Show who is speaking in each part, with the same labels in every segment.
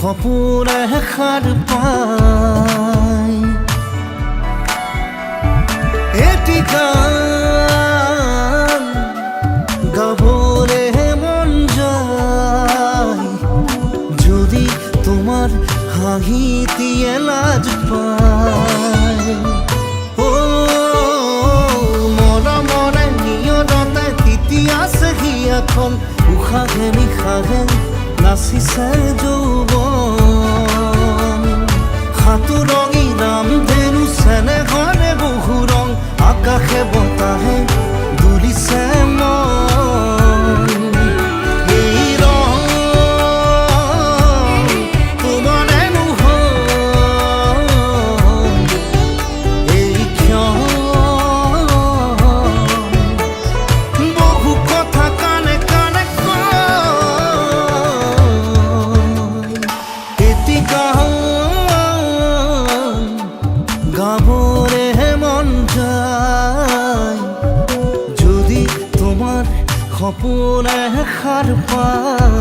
Speaker 1: সপোনে সাৰ পায় এটি গান গাবলে মন যায় যদি তোমার হাঁহিটিয়ে লাজ পায় ও মৰমৰে নিয়ৰতে তিতিয়া চেহি এখন উশাহে নিশাহে নাচিছে যৌৱন সাঁতোৰঙী ৰামধেনু চেনেহৰে বহু ৰং আকাশে বতাহে দুলিছে মন এই ৰং তোমাৰে নহয় এই ক্ষণ বহু কথা কানে কানে এটি গান গাবলে মন যায় যদি তোমার সপোনে সাৰ পায়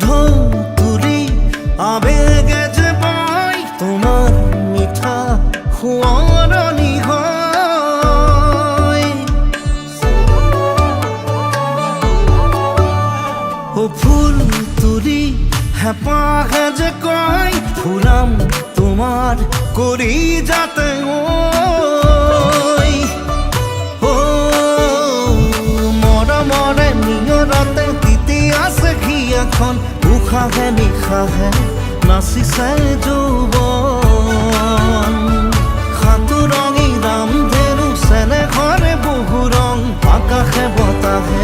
Speaker 1: ঢৌ তুলি আবেগে যে বয় তোমার মিঠা সোঁৱৰণি হয় ও ফুল তুলি হেঁপাহে যে কয় ফুলাম তোমার করি যাতে ও মৰমৰে নিয়ৰতে তিতিয়া চেহি এখন উশাহে নিশাহে নাচিছে যৌৱন সাঁতোৰঙী ৰামধেনু চেনেহৰে বহু ৰং আকাশে বতাহে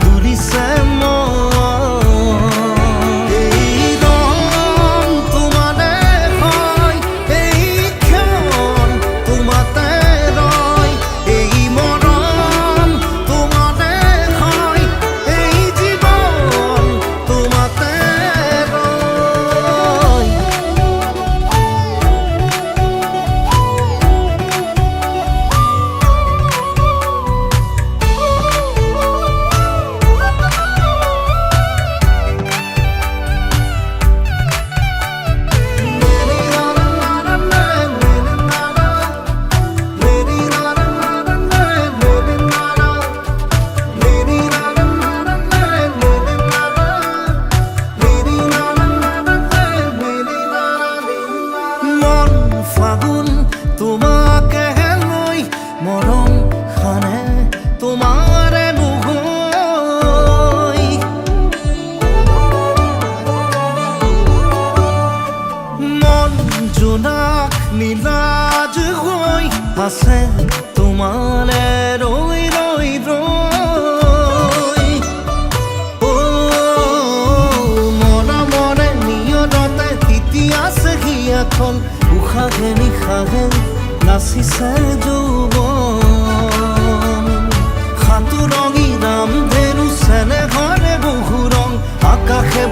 Speaker 1: দুলিছে মন এই ৰং তোমাৰে হয় এই ক্ষণ তোমাতে ৰয় এই মৰম তোমাৰে হয় এই জীৱন তোমাতে ৰয় মন ফাগুন তোমাকে লৈ মৰম খানে তোমাৰে নহয় মন জোনাক নীলাজ হৈ আছে তোমাৰে ৰৈ ৰৈ ৰৈ ও মৰমৰে নিয়ৰতে তিতিয়া চেহি এখন উশাহে নিশাহে নাচিছে যৌৱন সাঁতোৰঙী ৰামধেনু চেনেহৰে বহু ৰং আকাশে